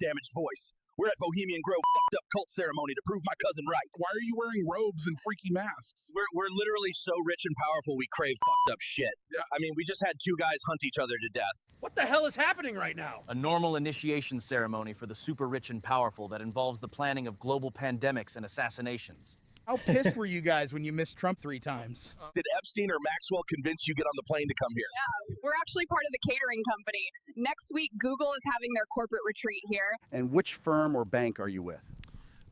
damaged voice. We're at Bohemian Grove fucked up cult ceremony to prove my cousin right. Why are you wearing robes and freaky masks? We're literally so rich and powerful we crave fucked up shit. Yeah. I mean, we just had 2 guys hunt each other to death. What the hell is happening right now? A normal initiation ceremony for the super rich and powerful that involves the planning of global pandemics and assassinations. How pissed were you guys when you missed Trump 3 times? Did Epstein or Maxwell convince you get on the plane to come here? Yeah, we're actually part of the catering company. Next week, Google is having their corporate retreat here. And which firm or bank are you with?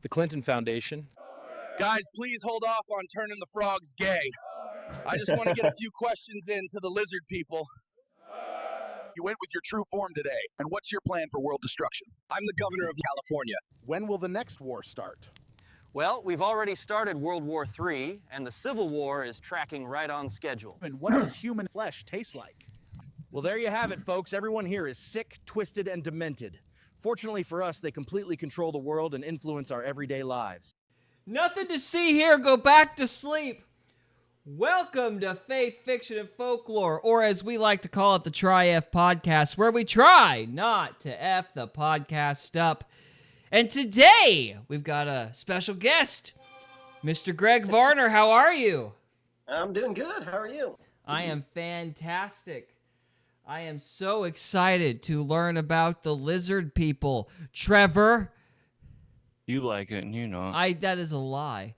The Clinton Foundation. Guys, please hold off on turning the frogs gay. I just want to get a few questions in to the lizard people. You went with your true form today, and what's your plan for world destruction? I'm the governor of California. When will the next war start? Well, we've already started World War III, and the Civil War is tracking right on schedule. And what does human flesh taste like? Well, there you have it, folks. Everyone here is sick, twisted, and demented. Fortunately for us, they completely control the world and influence our everyday lives. Nothing to see here. Go back to sleep. Welcome to Faith, Fiction, and Folklore, or as we like to call it, the Try F Podcast, where we try not to F the podcast up. And today, we've got a special guest, Mr. Greg Varner. How are you? I'm doing good. How are you? I am fantastic. I am so excited to learn about the lizard people. Trevor. You like it, and you know. That is a lie.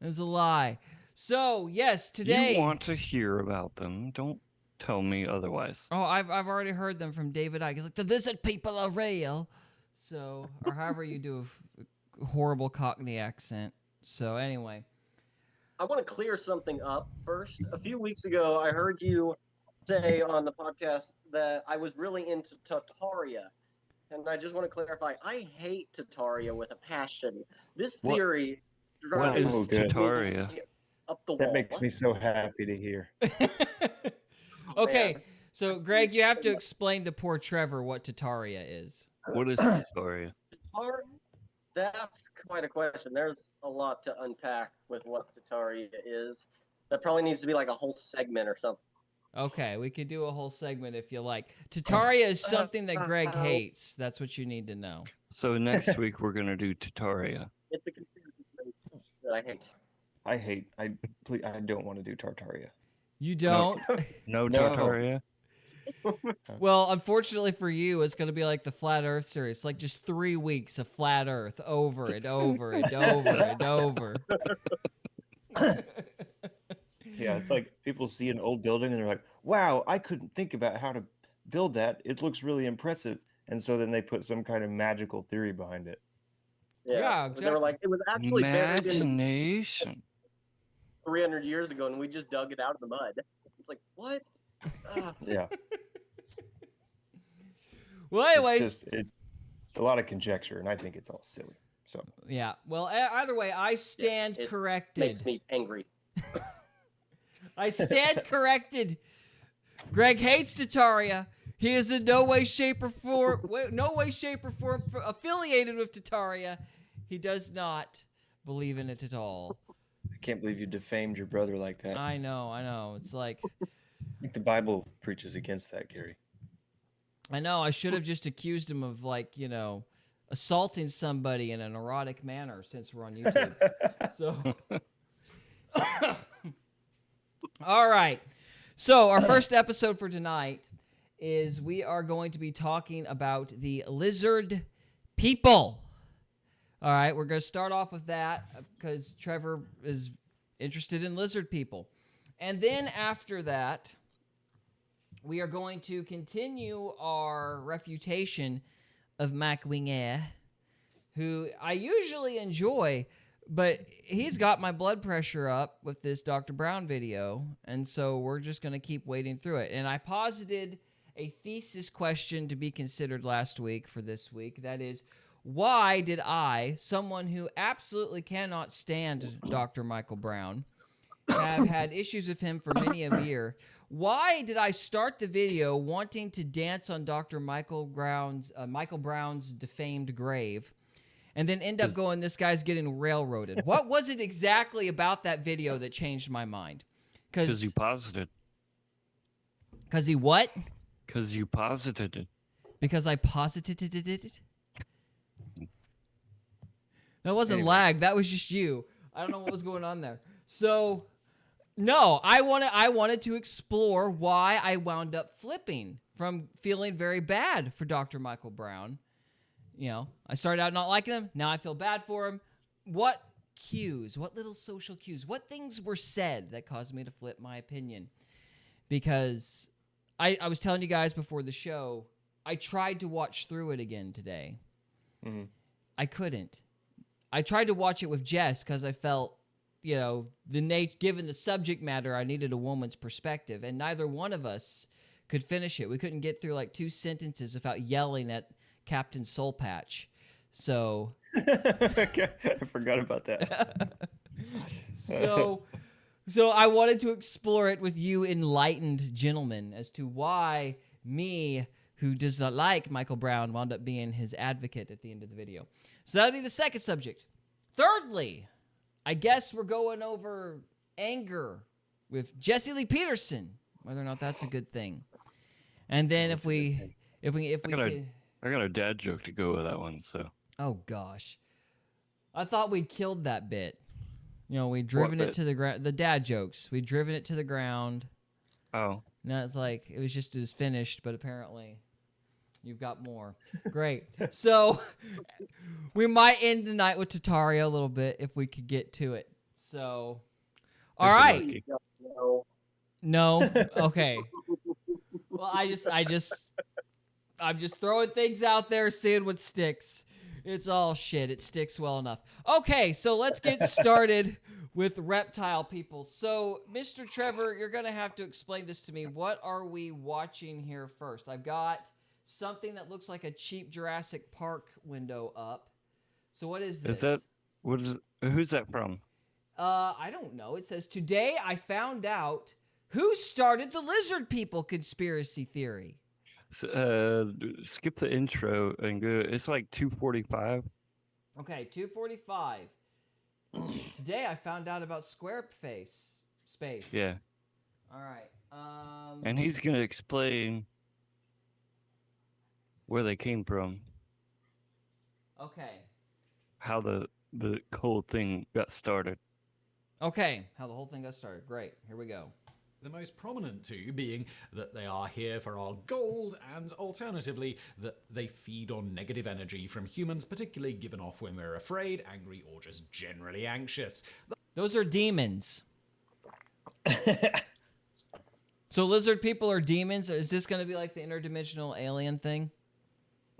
That is a lie. So, yes, today... You want to hear about them. Don't tell me otherwise. Oh, I've already heard them from David Icke. He's like, the lizard people are real. So, or however you do a horrible Cockney accent. So, anyway. I want to clear something up first. A few weeks ago, I heard you say on the podcast that I was really into Tartaria. And I just want to clarify, I hate Tartaria with a passion. This theory... What is Tartaria? Up the that wall. makes me so happy to hear. Okay, Man. so Greg, you have to explain to poor Trevor what Tartaria is. What is Tartaria? That's quite a question. There's a lot to unpack with what Tartaria is. That probably needs to be like a whole segment or something. Okay, we could do a whole segment if you like. Tartaria is something that Greg hates. That's what you need to know. So next week we're gonna do Tartaria. It's a conspiracy that I hate. I don't want to do Tartaria. You don't? No Tartaria? Well, unfortunately for you, it's going to be like the Flat Earth series. Like just 3 weeks of Flat Earth over and over and over and over. Yeah, it's like people see an old building and they're like, wow, I couldn't think about how to build that. It looks really impressive. And so then they put some kind of magical theory behind it. Yeah, They were like, it was actually buried in Imagination. 300 years ago, and we just dug it out of the mud. It's like, what? Yeah. Well, anyways. It's a lot of conjecture, and I think it's all silly. So Yeah. Well, either way, I stand it corrected. Makes me angry. I stand corrected. Greg hates Tartaria. He is in no way, shape, or form affiliated with Tartaria. He does not believe in it at all. I can't believe you defamed your brother like that. I know. It's like... I think the Bible preaches against that, Gary. I know. I should have just accused him of, like, assaulting somebody in an erotic manner since we're on YouTube. So... All right. So our first episode for tonight is we are going to be talking about the lizard people. All right, we're going to start off with that because Trevor is interested in lizard people. And then after that, we are going to continue our refutation of Mac Winger, who I usually enjoy, but he's got my blood pressure up with this Dr. Brown video, and so we're just going to keep wading through it. And I posited a thesis question to be considered last week for this week. That is, why did I, someone who absolutely cannot stand Dr. Michael Brown, have had issues with him for many a year, why did I start the video wanting to dance on Dr. Michael Brown's defamed grave, and then end up going, this guy's getting railroaded? What was it exactly about that video that changed my mind? Because you posited. Because he what? Because you posited it. Because I posited it? That wasn't Anyway. lag. That was just you. I don't know what was going on there. So, no, I wanted to explore why I wound up flipping from feeling very bad for Dr. Michael Brown. You know, I started out not liking him. Now I feel bad for him. What cues, what little social cues, what things were said that caused me to flip my opinion? Because I was telling you guys before the show, I tried to watch through it again today. Mm-hmm. I couldn't. I tried to watch it with Jess because I felt, you know, given the subject matter, I needed a woman's perspective, and neither one of us could finish it. We couldn't get through like 2 sentences without yelling at Captain Soul Patch. So Okay, I forgot about that. so I wanted to explore it with you enlightened gentlemen as to why me, who does not like Michael Brown, wound up being his advocate at the end of the video. So that'll be the second subject. Thirdly, I guess we're going over anger with Jesse Lee Peterson, whether or not that's a good thing. And then if we I got a dad joke to go with that one, so. oh gosh, I thought we'd killed that bit. You know, we'd driven it bit? to the ground. The dad jokes. We'd driven it to the ground. Oh. Now it's like it was finished, but apparently you've got more. Great. So we might end the night with Tataria a little bit if we could get to it. So, all If you're right. lucky. No. Okay. Well, I'm just throwing things out there, seeing what sticks. It's all shit. It sticks well enough. Okay, so let's get started with reptile people. So, Mr. Trevor, you're going to have to explain this to me. What are we watching here first? I've got something that looks like a cheap Jurassic Park window up. So what is this? Who's that from? I don't know. It says, today I found out who started the lizard people conspiracy theory. Skip the intro and go. It's like 2:45. Okay, 2:45. Today I found out about Squareface space. Yeah. All right. And he's gonna explain where they came from, Okay. how the whole thing got started. Okay. How the whole thing got started. Great. Here we go. The most prominent two being that they are here for our gold, and alternatively, that they feed on negative energy from humans, particularly given off when we're afraid, angry, or just generally anxious. Those are demons. So lizard people are demons? Is this going to be like the interdimensional alien thing?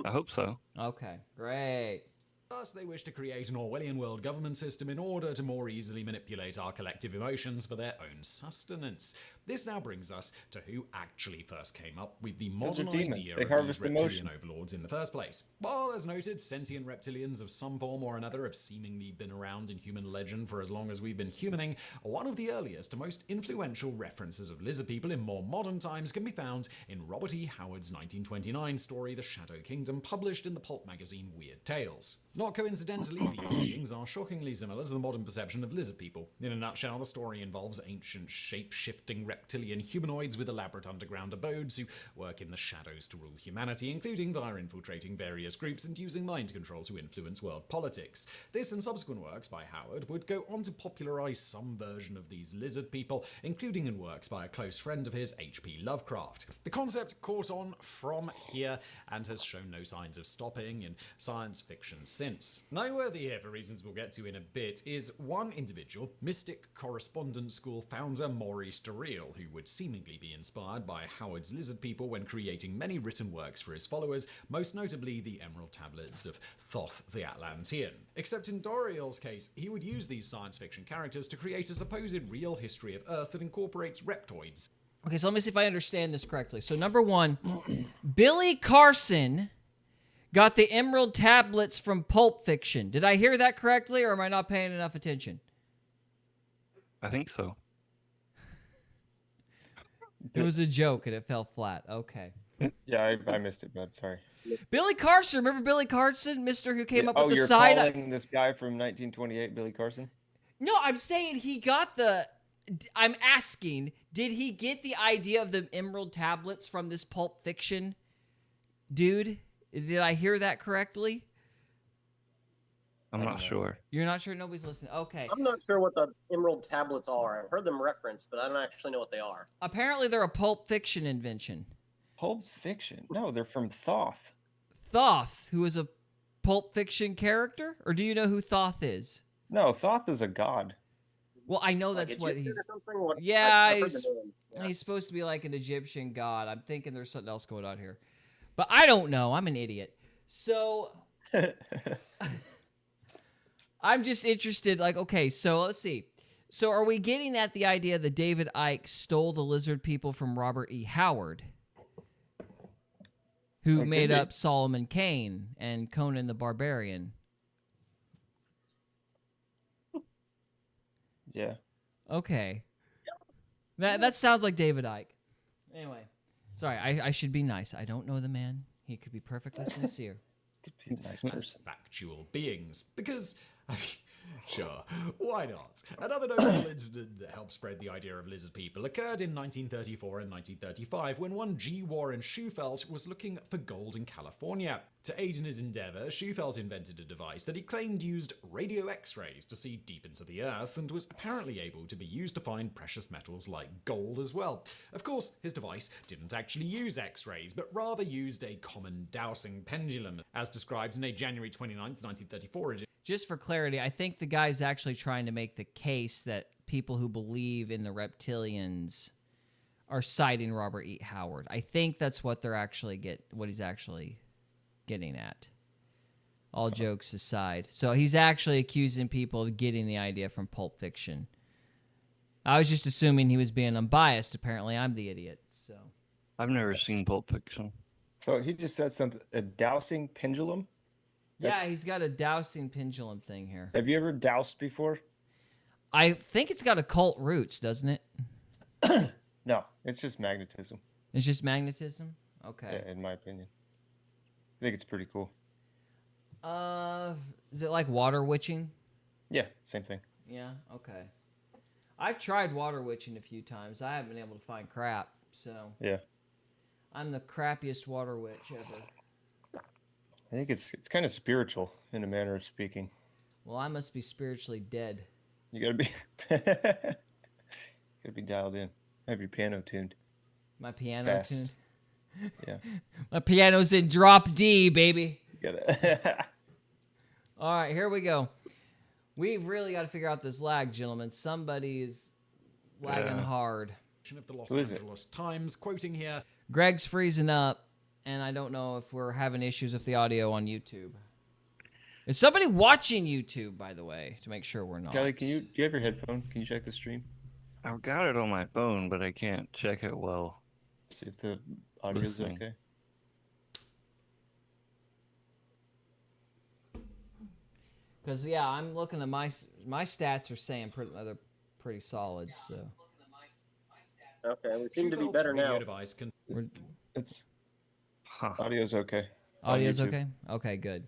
I hope so. Okay. Great. Thus, they wish to create an Orwellian world government system in order to more easily manipulate our collective emotions for their own sustenance. This now brings us to who actually first came up with the modern demons. idea They of harvest these reptilian emotion. overlords in the first place. While, as noted, sentient reptilians of some form or another have seemingly been around in human legend for as long as we've been humaning, one of the earliest and most influential references of lizard people in more modern times can be found in Robert E. Howard's 1929 story The Shadow Kingdom, published in the pulp magazine Weird Tales. Not coincidentally, these beings are shockingly similar to the modern perception of lizard people. In a nutshell, the story involves ancient, shape-shifting reptilian humanoids with elaborate underground abodes who work in the shadows to rule humanity, including via infiltrating various groups and using mind control to influence world politics. This and subsequent works by Howard would go on to popularize some version of these lizard people, including in works by a close friend of his, H.P. Lovecraft. The concept caught on from here and has shown no signs of stopping in science fiction since. Noteworthy here, for reasons we'll get to in a bit, is one individual, Mystic Correspondence School founder Maurice Derreel, who would seemingly be inspired by Howard's lizard people when creating many written works for his followers, most notably the Emerald Tablets of Thoth the Atlantean. Except in Derreel's case, he would use these science fiction characters to create a supposed real history of Earth that incorporates reptoids. Okay, so let me see if I understand this correctly. So number one, Billy Carson got the Emerald Tablets from Pulp Fiction. Did I hear that correctly, or am I not paying enough attention? I think so. It was a joke and it fell flat. Okay. Yeah, I missed it, bud. Sorry. Billy Carson. Remember Billy Carson, Mister who came up Oh, with the you're side? calling this guy from 1928 Billy Carson? No, I'm saying he got the... I'm asking, did he get the idea of the Emerald Tablets from this Pulp Fiction dude? Did I hear that correctly? I'm not sure. You're not sure? Nobody's listening. Okay. I'm not sure what the emerald tablets are. I've heard them referenced, but I don't actually know what they are. Apparently, they're a Pulp Fiction invention. Pulp Fiction? No, they're from Thoth. Thoth, who is a Pulp Fiction character? Or do you know who Thoth is? No, Thoth is a god. Well, I know Like that's what Egyptian he's... or something? What- Yeah, I've heard the name. Yeah. he's supposed to be like an Egyptian god. I'm thinking there's something else going on here. But I don't know. I'm an idiot. So... I'm just interested, like, okay, so let's see. So are we getting at the idea that David Icke stole the lizard people from Robert E. Howard, who made up Solomon Kane and Conan the Barbarian? Yeah. Okay. That sounds like David Icke. Anyway, sorry, I should be nice. I don't know the man. He could be perfectly sincere. As factual beings, because I mean, sure, why not? Another notable incident that helped spread the idea of lizard people occurred in 1934 and 1935 when one G. Warren Shufelt was looking for gold in California. To aid in his endeavor, Shufelt invented a device that he claimed used radio X-rays to see deep into the earth and was apparently able to be used to find precious metals like gold as well. Of course, his device didn't actually use X-rays, but rather used a common dowsing pendulum, as described in a January 29, 1934 edition. Just for clarity, I think the guy's actually trying to make the case that people who believe in the reptilians are citing Robert E. Howard. I think that's what what he's actually getting at. All jokes aside. So he's actually accusing people of getting the idea from Pulp Fiction. I was just assuming he was being unbiased. Apparently, I'm the idiot. So I've never seen Pulp Fiction. So he just said something, a dowsing pendulum? Yeah, he's got a dowsing pendulum thing here. Have you ever doused before? I think it's got occult roots, doesn't it? No, it's just magnetism. It's just magnetism? Okay. Yeah, in my opinion. I think it's pretty cool. Is it like water witching? Yeah, same thing. Yeah, okay. I've tried water witching a few times. I haven't been able to find crap, so... Yeah. I'm the crappiest water witch ever. I think it's kind of spiritual, in a manner of speaking. Well, I must be spiritually dead. You gotta be dialed in. Have your piano tuned. My piano Fast. tuned? Yeah. My piano's in drop D, baby. You gotta... All right, here we go. We've really got to figure out this lag, gentlemen. Somebody is lagging hard. Of the Los Angeles Times, quoting here. Greg's freezing up, and I don't know if we're having issues with the audio on YouTube. Is somebody watching YouTube, by the way, to make sure we're not? Kelly, do you have your headphone? Can you check the stream? I've got it on my phone, but I can't check it well. See if the audio is Listening. okay. Because, yeah, I'm looking at my stats are saying they're pretty solid, so... Okay, we seem to be better now. It's audio's okay. Audio's okay? Okay, good.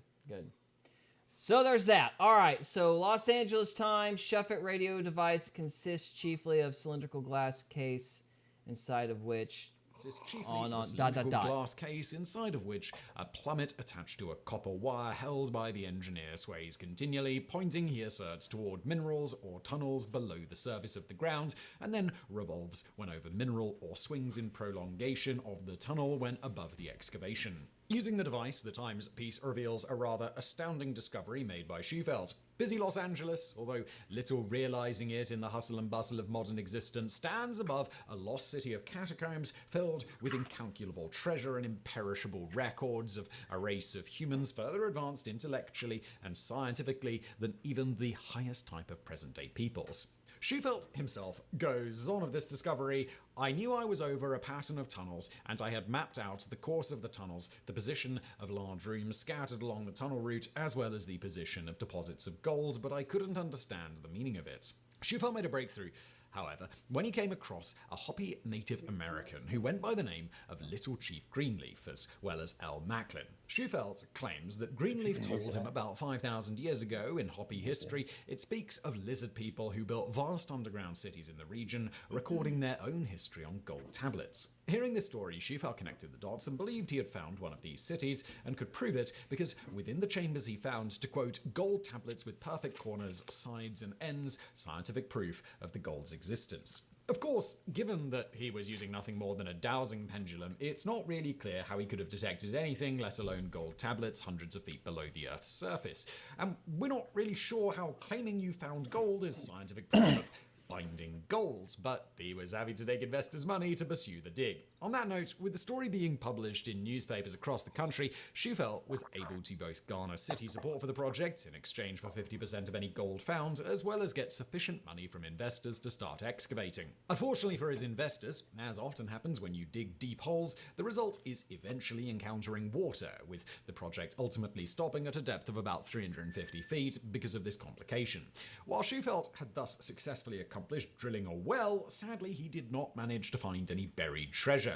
So there's that. All right, so Los Angeles Times, Shuffit radio device consists chiefly of cylindrical glass case inside of which... It's chiefly a cylindrical glass case inside of which a plummet attached to a copper wire held by the engineer sways continually, pointing, he asserts, toward minerals or tunnels below the surface of the ground, and then revolves when over mineral or swings in prolongation of the tunnel when above the excavation. Using the device, the Times piece reveals a rather astounding discovery made by Shufelt. Busy Los Angeles, although little realizing it in the hustle and bustle of modern existence, stands above a lost city of catacombs filled with incalculable treasure and imperishable records of a race of humans further advanced intellectually and scientifically than even the highest type of present-day peoples. Shufelt himself goes on of this discovery. I knew I was over a pattern of tunnels, and I had mapped out the course of the tunnels, the position of large rooms scattered along the tunnel route, as well as the position of deposits of gold, but I couldn't understand the meaning of it. Shufelt made a breakthrough, however, when he came across a Hopi Native American who went by the name of Little Chief Greenleaf, as well as L. Macklin. Shufelt claims that Greenleaf told him about 5,000 years ago in Hopi history, it speaks of lizard people who built vast underground cities in the region, recording their own history on gold tablets. Hearing this story, Schufel connected the dots and believed he had found one of these cities and could prove it because within the chambers he found, to quote, gold tablets with perfect corners, sides, and ends, scientific proof of the gold's existence. Of course, given that he was using nothing more than a dowsing pendulum, it's not really clear how he could have detected anything, let alone gold tablets hundreds of feet below the Earth's surface. And we're not really sure how claiming you found gold is scientific proof of finding gold, but he was happy to take investors' money to pursue the dig. On that note, with the story being published in newspapers across the country, Schufel was able to both garner city support for the project in exchange for 50% of any gold found, as well as get sufficient money from investors to start excavating. Unfortunately for his investors, as often happens when you dig deep holes, the result is eventually encountering water, with the project ultimately stopping at a depth of about 350 feet because of this complication. While Schufel had thus successfully accomplished drilling a well, sadly he did not manage to find any buried treasure.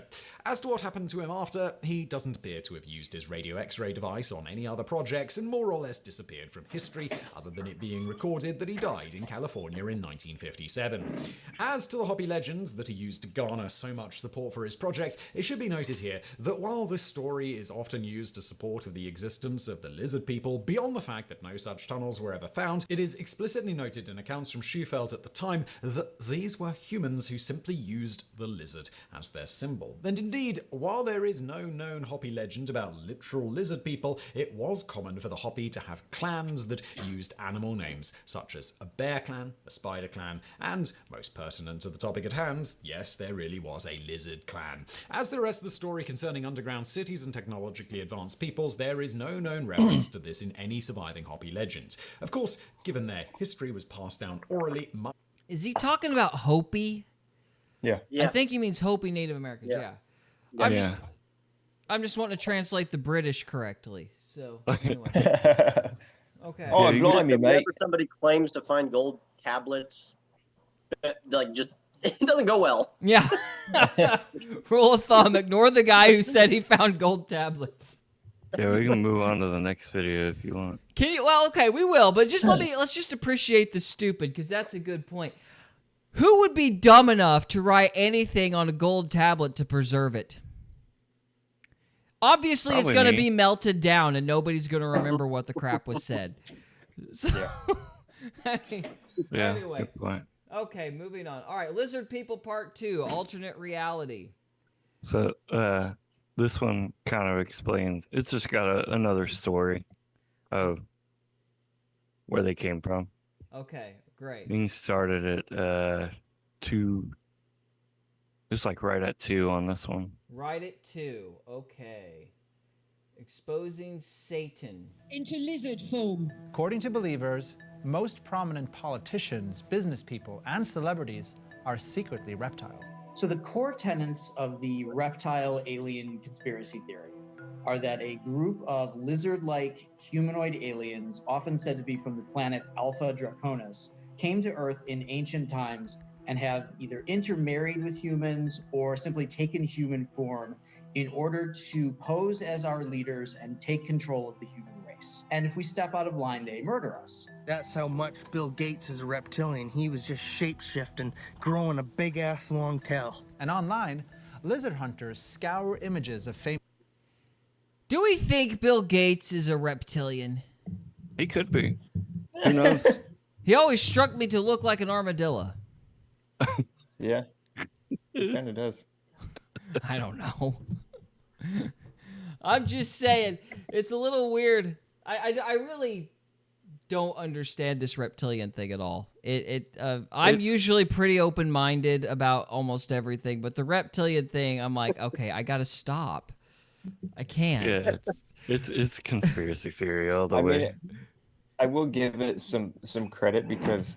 As to what happened to him after, he doesn't appear to have used his radio X-ray device on any other projects and more or less disappeared from history, other than it being recorded that he died in California in 1957. As to the hobby legends that he used to garner so much support for his project, it should be noted here that while this story is often used as support of the existence of the lizard people, beyond the fact that no such tunnels were ever found, it is explicitly noted in accounts from Schufel at the time that these were humans who simply used the lizard as their symbol. And indeed, while there is no known Hopi legend about literal lizard people, it was common for the Hopi to have clans that used animal names, such as a bear clan, a spider clan, and, most pertinent to the topic at hand, yes, there really was a lizard clan. As the rest of the story concerning underground cities and technologically advanced peoples, there is no known reference to this in any surviving Hopi legends. Of course, given their history was passed down orally, Is he talking about Hopi? Yeah. I think he means Hopi Native Americans, yeah. I'm just wanting to translate the British correctly. So, anyway. Okay. Oh, I'm blowing me, mate. Whenever somebody claims to find gold tablets, like, just, it doesn't go well. Yeah. Rule of thumb, ignore the guy who said he found gold tablets. Yeah, we can move on to the next video if you want. Can you? Well, okay, we will, but just let's just appreciate the stupid, because that's a good point. Who would be dumb enough to write anything on a gold tablet to preserve it? Obviously, it's going to be melted down, and nobody's going to remember what the crap was said. So, anyway. Good point. Okay, moving on. All right, Lizard People Part 2, Alternate Reality. So, this one kind of explains, it's just got another story of where they came from. Okay, great. Being started at 2, it's like right at 2 on this one. Right at 2, okay. Exposing Satan. Into lizard form. According to believers, most prominent politicians, business people, and celebrities are secretly reptiles. So the core tenets of the reptile alien conspiracy theory are that a group of lizard-like humanoid aliens, often said to be from the planet Alpha Draconis, came to Earth in ancient times and have either intermarried with humans or simply taken human form in order to pose as our leaders and take control of the human race. And if we step out of line, they murder us. That's how much Bill Gates is a reptilian. He was just shape-shifting, growing a big-ass long tail. And online, lizard hunters scour images of famous... Do we think Bill Gates is a reptilian? He could be. Who knows? He always struck me to look like an armadillo. Yeah, it kind of does. I don't know. I'm just saying, it's a little weird. I really don't understand this reptilian thing at all. I'm usually pretty open-minded about almost everything, but the reptilian thing, I'm like, okay, I gotta stop. I can't. Yeah, it's conspiracy theory all the way. I will give it some credit because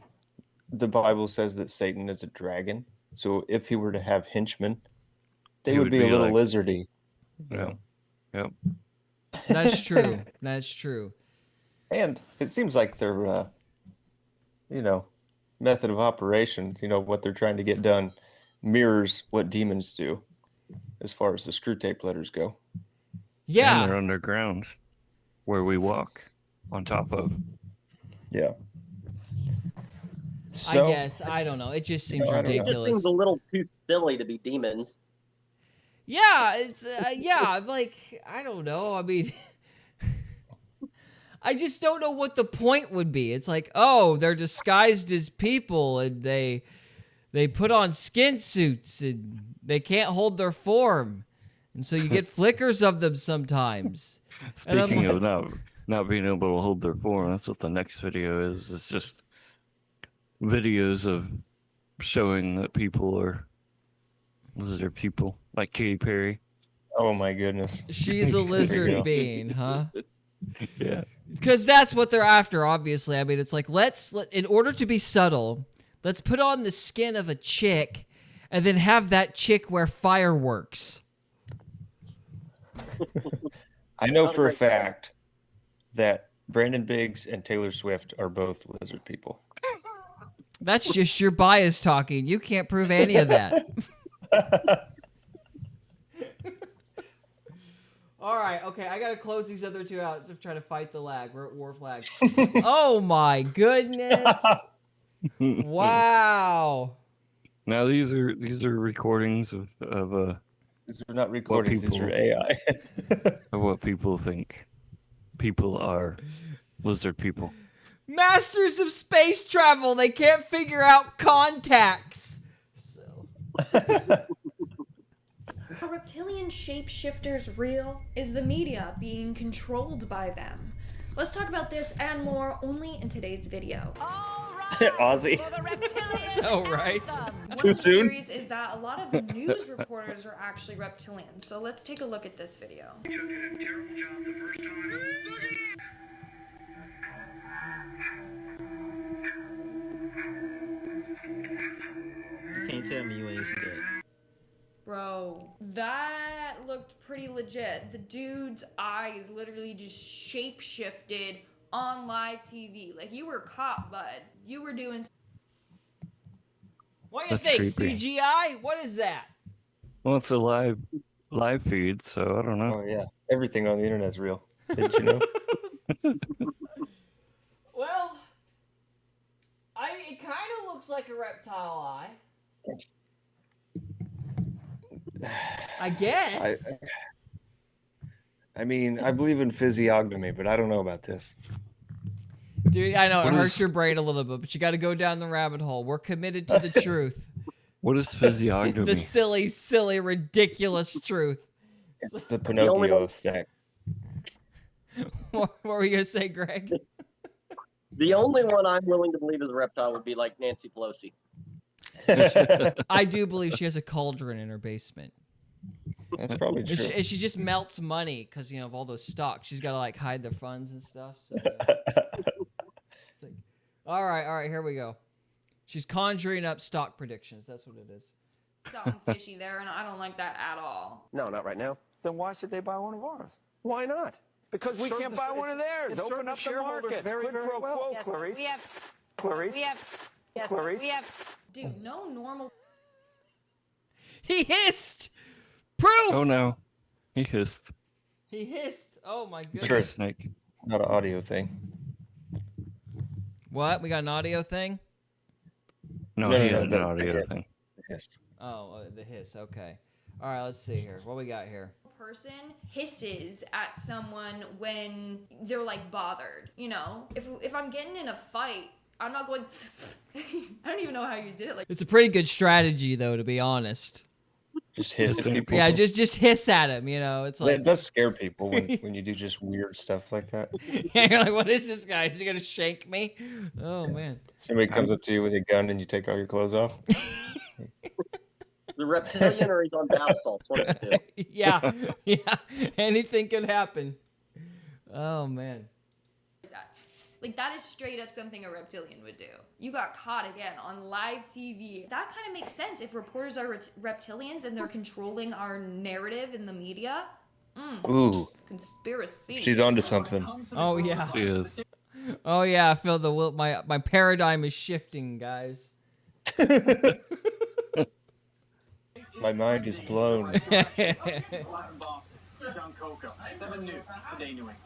the Bible says that Satan is a dragon. So if he were to have henchmen, they would be a little lizardy. Yeah. Yep. That's true. That's true. And it seems like their, method of operation, what they're trying to get done, mirrors what demons do, as far as the screw tape letters go. Yeah. And they're underground, where we walk on top of. Yeah. So, I guess. I don't know. It just seems ridiculous. It just seems a little too silly to be demons. Yeah, it's yeah. Like I don't know. I mean, I just don't know what the point would be. It's like, oh, they're disguised as people, and they put on skin suits, and they can't hold their form, and so you get flickers of them sometimes. Speaking of not being able to hold their form, that's what the next video is. It's just videos of showing that people are lizard people, like Katy Perry. Oh my goodness. She's a lizard being, huh? Yeah. Because that's what they're after, obviously. I mean, it's like, in order to be subtle, let's put on the skin of a chick and then have that chick wear fireworks. I know for a fact that Brandon Biggs and Taylor Swift are both lizard people. That's just your bias talking. You can't prove any of that. All right, okay, I gotta close these other two out to try to fight the lag. We're at war flag. Oh my goodness! Wow. Now these are recordings of These are not recordings. These are AI. of what people think people are lizard people. Masters of space travel. They can't figure out contacts. Are reptilian shapeshifters real? Is the media being controlled by them? Let's talk about this and more only in today's video. Aussie. Oh, right. One Too of the soon? theories is that a lot of news reporters are actually reptilians. So let's take a look at this video. Can't tell me you ain't see that. Bro, that looked pretty legit. The dude's eyes literally just shape-shifted on live TV. Like, you were caught, bud. You were doing... What do you That's think, creepy. CGI? What is that? Well, it's a live feed, so I don't know. Oh yeah, everything on the internet is real. Did you know? Well, it kind of looks like a reptile eye. I guess. I mean, I believe in physiognomy, but I don't know about this. Dude, I know it What hurts is- your brain a little bit, but you got to go down the rabbit hole. We're committed to the truth. What is physiognomy? The silly, silly, ridiculous truth. It's the Pinocchio effect. What were you going to say, Greg? The only one I'm willing to believe is a reptile would be like Nancy Pelosi. I do believe she has a cauldron in her basement. That's probably And true. she just melts money because, of all those stocks. She's got to, hide the funds and stuff. So, it's like, all right, here we go. She's conjuring up stock predictions. That's what it is. Something fishy there, and I don't like that at all. No, not right now. Then why should they buy one of ours? Why not? Because we can't buy one of theirs. Open up the market. Very, very well. Clarice. Clarice. Clarice. Dude, no normal... He hissed! Proof! Oh no, he hissed. He hissed. Oh, my goodness. Sure. Snake. Not an audio thing. What? We got an audio thing? No, No, he no, had no, an audio the hiss. thing. Yes. Oh, the hiss. Okay. All right, let's see here. What we got here? person hisses at someone when they're bothered. If I'm getting in a fight, I'm not going I don't even know how you did it. It's a pretty good strategy, though, to be honest. Just hiss at people. Yeah, just hiss at him. It's like It does scare people when you do just weird stuff like that. yeah, you're like, what is this guy? Is he gonna shank me? Oh man. Somebody comes up to you with a gun and you take all your clothes off. The reptilian or he's on bath salts. One of the two. Yeah, yeah. Anything could happen. Oh man. That is straight up something a reptilian would do. You got caught again on live TV. That kind of makes sense if reporters are reptilians and they're controlling our narrative in the media. Ooh. Conspiracy. She's onto something. Oh yeah. She is. Oh yeah, I feel my paradigm is shifting, guys. My mind is blown. John Coco, 7 News, today New England.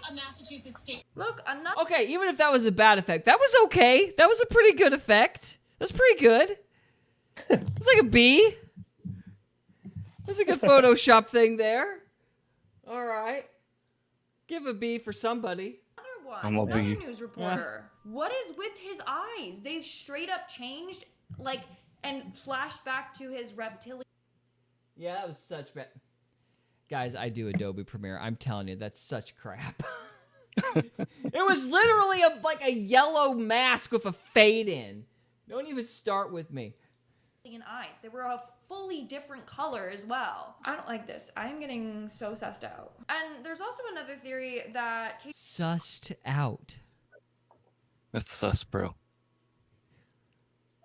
A Massachusetts state. Look, another. Okay, even if that was a bad effect, that was okay. That was a pretty good effect. That's pretty good. It's like a B. That's a good Photoshop thing there. All right. Give a B for somebody. I'm a Another B. news reporter. What is with his eyes? They straight up changed, like, and flashed back to his reptilian. Yeah, that was such bad. Guys, I do Adobe Premiere. I'm telling you, that's such crap. It was literally like a yellow mask with a fade in. Don't even start with me. Eyes. They were a fully different color as well. I don't like this. I'm getting so sussed out. And there's also another theory that Sussed out. That's sus, bro.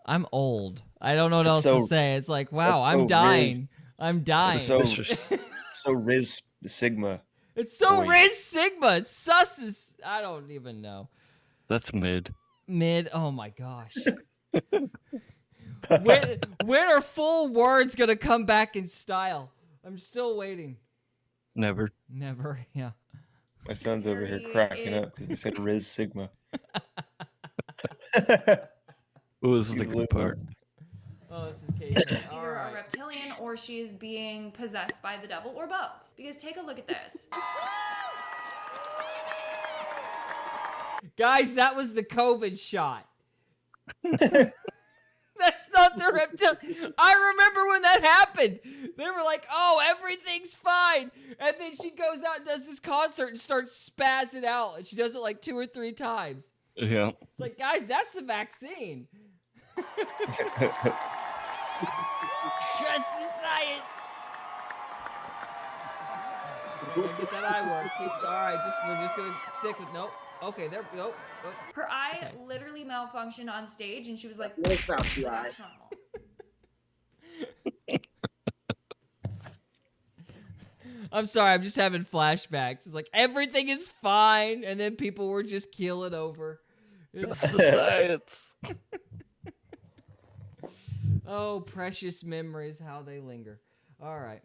I'm old. I don't know what That's else to so- say. It's like, wow, that's I'm so dying. I'm dying. So Riz Sigma. It's so boy. Riz Sigma. It's sus is, I don't even know. That's mid. Mid. Oh my gosh. when are full words gonna come back in style? I'm still waiting. Never. Never. Yeah. My son's over here cracking up because he said Riz Sigma. What was the good part? Oh, this is Casey. All either right. a reptilian or she is being possessed by the devil or both. Because take a look at this. Guys, that was the COVID shot. That's not the reptilian. I remember when that happened. They were like, oh, everything's fine. And then she goes out and does this concert and starts spazzing out. And she does it like 2 or 3 times. Yeah. It's like, guys, that's the vaccine. Trust the science. We're gonna get that eye work. All right, we're just gonna stick with nope. Okay, there. Nope. Her eye Okay. literally malfunctioned on stage and she was like, No Fauci eye. "That's normal." I'm sorry, I'm just having flashbacks. It's like everything is fine, and then people were just keeling over. It's the science. Oh, precious memories, how they linger. All right.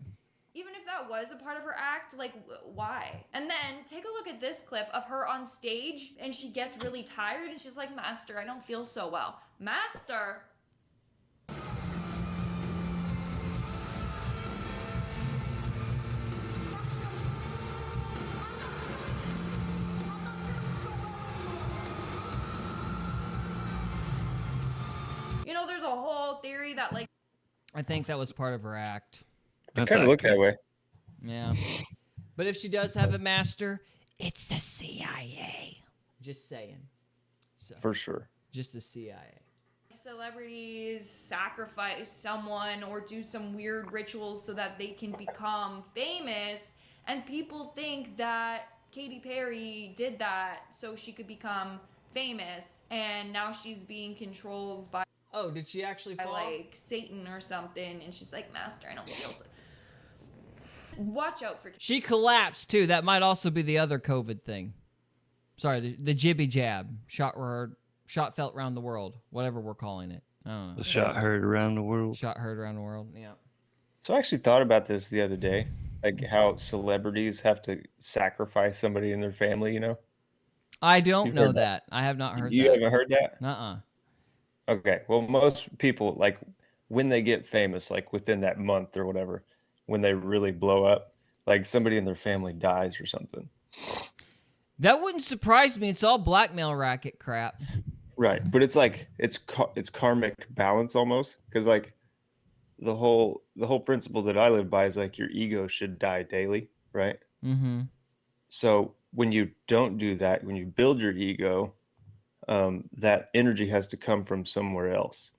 Even if that was a part of her act, like, why? And then take a look at this clip of her on stage and she gets really tired and she's like, Master, I don't feel so well. Master! You know, there's a whole theory that, like, I think that was part of her act. I kind of look that way. Yeah. But if she does have a master, it's the CIA. Just saying. So, For sure. just the CIA. celebrities sacrifice someone or do some weird rituals so that they can become famous, and people think that Katy Perry did that so she could become famous, and now she's being controlled by did she actually fall? like Satan or something, and she's like, Master, I don't feel so. Watch out for She collapsed too. That might also be the other COVID thing. Sorry, the jibby jab. Shot felt around the world. Whatever we're calling it. I don't know. The shot heard around the world. Shot heard around the world. Yeah. So I actually thought about this the other day, like how celebrities have to sacrifice somebody in their family, you know? I don't You've know heard that. I have not heard You that. haven't heard that? Nuh-uh. Okay. Well, most people, like, when they get famous, like within that month or whatever, when they really blow up, like somebody in their family dies or something. That wouldn't surprise me. It's all blackmail racket crap. Right. But it's like it's karmic balance almost, because like the whole principle that I live by is like your ego should die daily, right? Mm-hmm. So when you don't do that, when you build your ego, that energy has to come from somewhere else,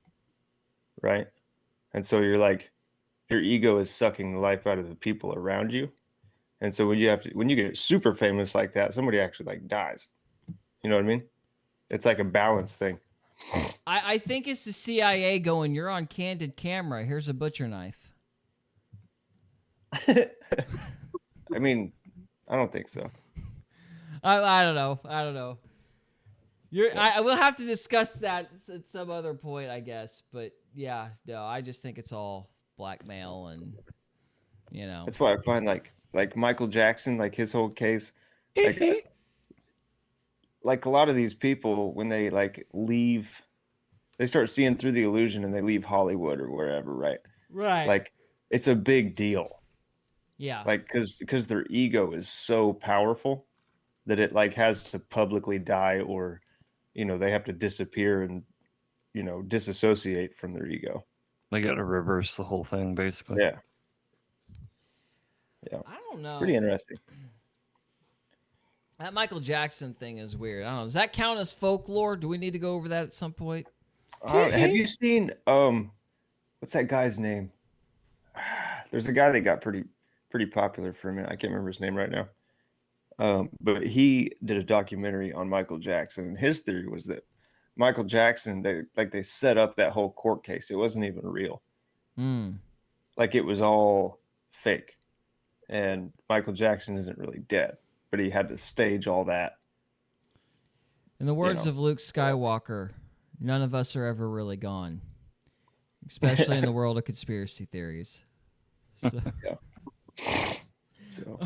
right? And so you're like, your ego is sucking the life out of the people around you. And so when you get super famous like that, somebody actually like dies. You know what I mean? It's like a balance thing. I think it's the CIA going, you're on candid camera. Here's a butcher knife. I mean, I don't think so. I don't know. I don't know. I will have to discuss that at some other point, I guess. But yeah, no, I just think it's all blackmail and, you know. That's why I find like Michael Jackson, like his whole case, like a lot of these people, when they like leave, they start seeing through the illusion and they leave Hollywood or wherever, right? Right. Like it's a big deal. Yeah. Like, because their ego is so powerful that it like has to publicly die, or, they have to disappear and, disassociate from their ego. They got to reverse the whole thing, basically. Yeah. Yeah. I don't know. Pretty interesting. That Michael Jackson thing is weird. I don't know. Does that count as folklore? Do we need to go over that at some point? Have you seen what's that guy's name? There's a guy that got pretty popular for a minute. I can't remember his name right now. But he did a documentary on Michael Jackson, and his theory was that Michael Jackson, they set up that whole court case. It wasn't even real. Like, it was all fake. And Michael Jackson isn't really dead, but he had to stage all that. In the words of Luke Skywalker, none of us are ever really gone, especially in the world of conspiracy theories. So.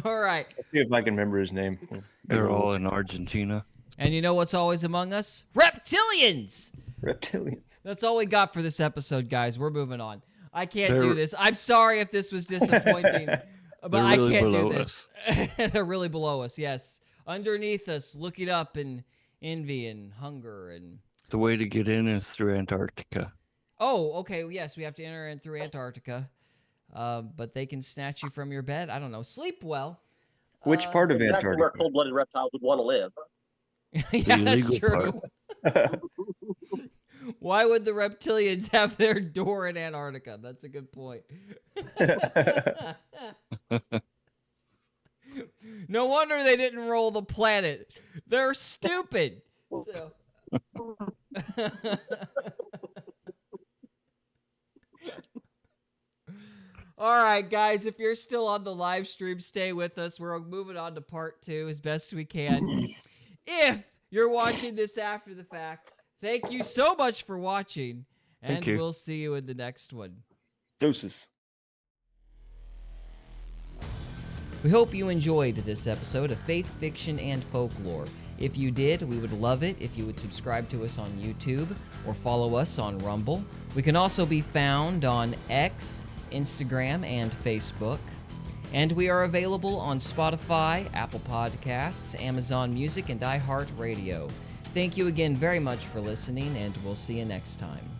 All right. Let's see if I can remember his name. They're all in Argentina. And you know what's always among us? Reptilians! Reptilians. That's all we got for this episode, guys. We're moving on. I can't do this. I'm sorry if this was disappointing, but I can't do this. They're really below us, yes. Underneath us, looking up in envy and hunger. And the way to get in is through Antarctica. Oh, okay. Yes, we have to enter in through Antarctica. But they can snatch you from your bed. I don't know. Sleep well. Which part of Exactly Antarctica? where cold-blooded reptiles would want to live. Yeah, that's true. Why would the reptilians have their door in Antarctica? That's a good point. No wonder they didn't roll the planet. They're stupid. So. All right, guys, if you're still on the live stream, stay with us. We're moving on to part 2 as best we can. If you're watching this after the fact, thank you so much for watching, and we'll see you in the next one. Deuces. We hope you enjoyed this episode of Faith, Fiction, and Folklore. If you did, we would love it if you would subscribe to us on YouTube or follow us on Rumble. We can also be found on X, Instagram, and Facebook. And we are available on Spotify, Apple Podcasts, Amazon Music, and iHeartRadio. Thank you again very much for listening, and we'll see you next time.